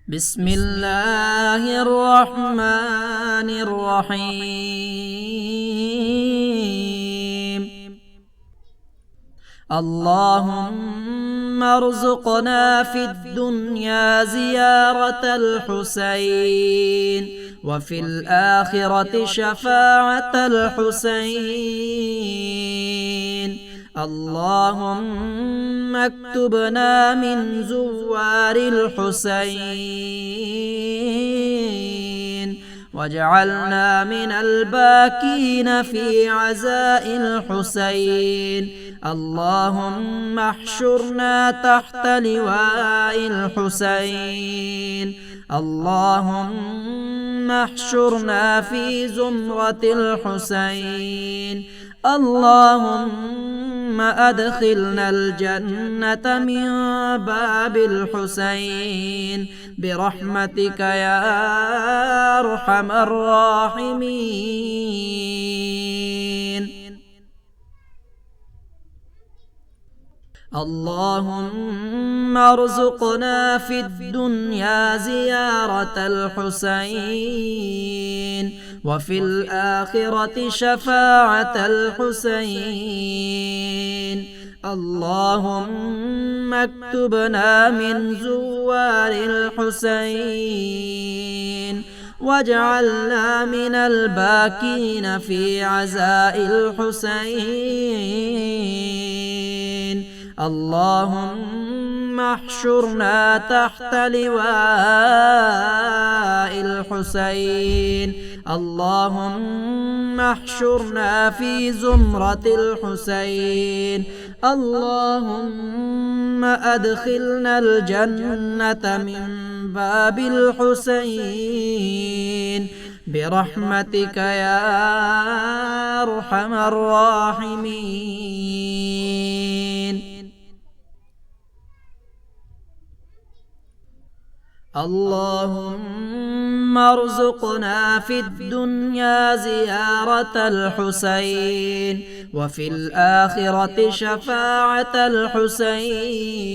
بسم الله الرحمن الرحيم. اللهم ارزقنا في الدنيا زيارة الحسين وفي الآخرة شفاعة الحسين. اللهم اكتبنا من زوار الحسين واجعلنا من الباكين في عزاء الحسين. اللهم احشرنا تحت لواء الحسين. اللهم احشرنا في زمرة الحسين. اللهم أدخلنا الجنة من باب الحسين برحمتك يا أرحم الراحمين. اللهم ارزقنا في الدنيا زيارة الحسين وفي الآخرة شفاعة الحسين. اللهم اكتبنا من زوار الحسين واجعلنا من الباكين في عزاء الحسين. اللهم احشرنا تحت لواء الحسين. اللهم احشرنا في زمرة الحسين. اللهم أدخلنا الجنة من باب الحسين برحمتك يا أرحم الراحمين. اللهم ارزقنا في الدنيا زيارة الحسين وفي الآخرة شفاعة الحسين.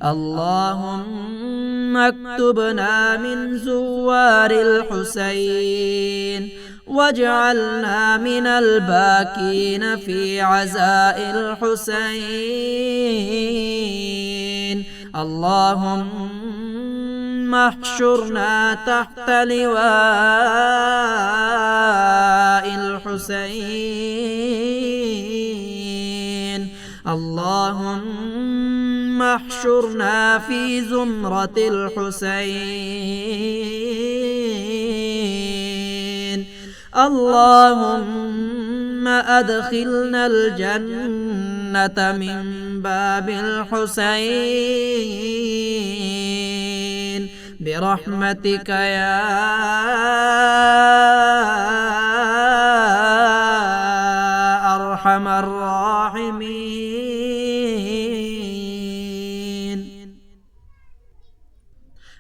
اللهم اكتبنا من زوار الحسين واجعلنا من الباكين في عزاء الحسين. اللهم احشرنا تحت لواء الحسين. اللهم احشرنا في زمرة الحسين. اللهم أدخلنا الجنة من باب الحسين برحمتك يا أرحم الراحمين.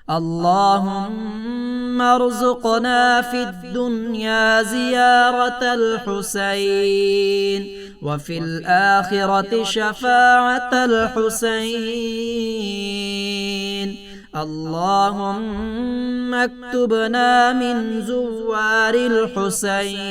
اللهم ارزقنا في الدنيا زيارة الحسين وفي الآخرة شفاعة الحسين. اللهم اكتبنا من زوار الحسين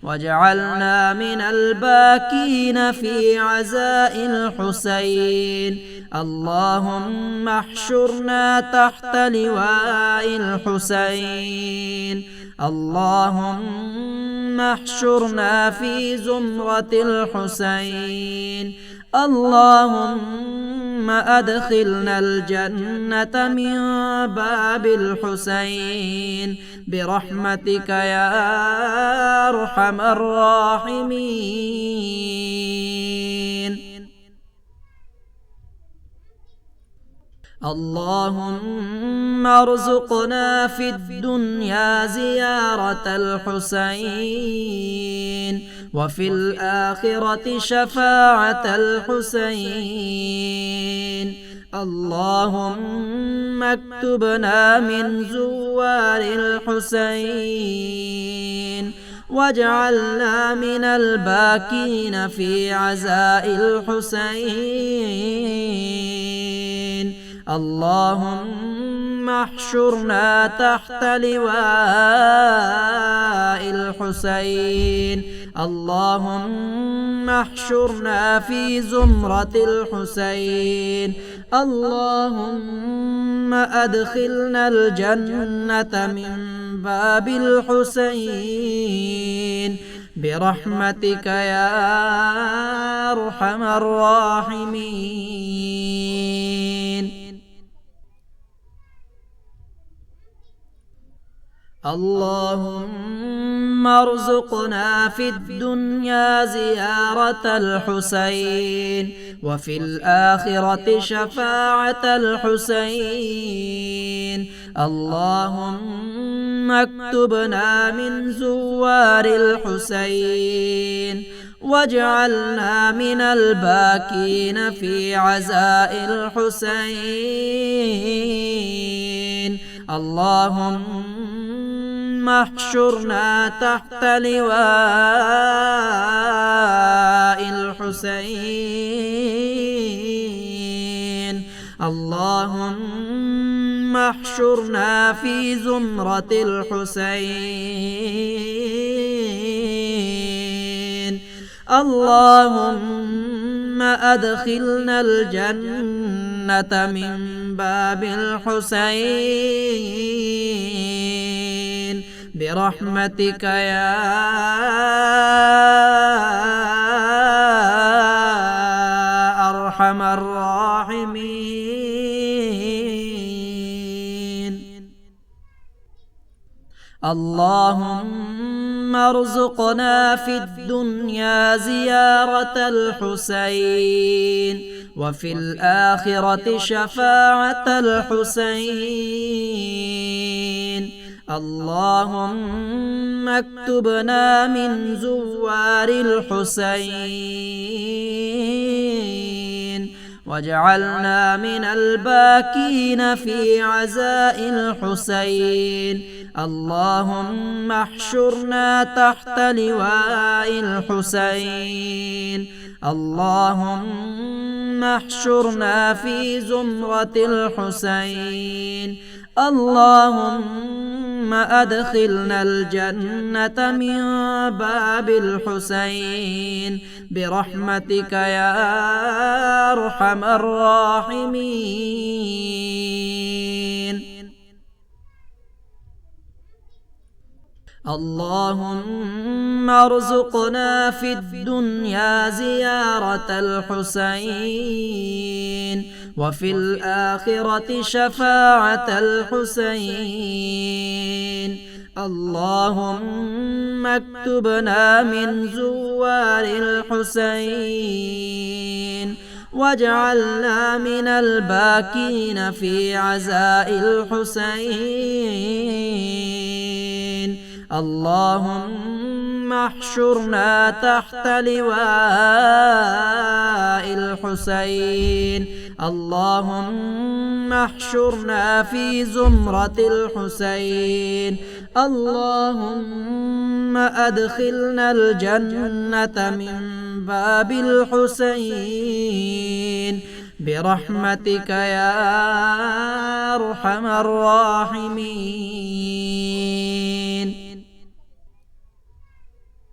واجعلنا من الباكين في عزاء الحسين. اللهم احشرنا تحت لواء الحسين. اللهم احشرنا في زمرة الحسين. اللهم أدخلنا الجنة من باب الحسين برحمتك يا أرحم الراحمين. اللهم ارزقنا في الدنيا زيارة الحسين وفي الآخرة شفاعة الحسين. اللهم اكتبنا من زوار الحسين واجعلنا من الباكين في عزاء الحسين. اللهم احشرنا تحت لواء الحسين. اللهم احشرنا في زمرة الحسين. اللهم أدخلنا الجنة من باب الحسين برحمتك يا أرحم الراحمين. اللهم ارزقنا في الدنيا زيارة الحسين وفي الآخرة شفاعة الحسين. اللهم اكتبنا من زوار الحسين واجعلنا من الباكين في عزاء الحسين. اللهم احشرنا تحت لواء الحسين. اللهم احشرنا في زمرة الحسين. اللهم أدخلنا الجنة من باب الحسين برحمتك يا أرحم الراحمين. اللهم ارزقنا في الدنيا زيارة الحسين وفي الآخرة شفاعة الحسين. اللهم اكتبنا من زوار الحسين واجعلنا من الباكين في عزاء الحسين. اللهم احشرنا تحت لواء الحسين. اللهم احشرنا في زمرة الحسين. اللهم أدخلنا الجنة من باب الحسين برحمتك يا أرحم الراحمين. اللهم ارزقنا في الدنيا زيارة الحسين وفي الآخرة شفاعة الحسين. اللهم اكتبنا من زوار الحسين واجعلنا من الباكين في عزاء الحسين. اللهم احشرنا تحت لواء الحسين. اللهم احشرنا في زمرة الحسين. اللهم أدخلنا الجنة من باب الحسين برحمتك يا أرحم الراحمين.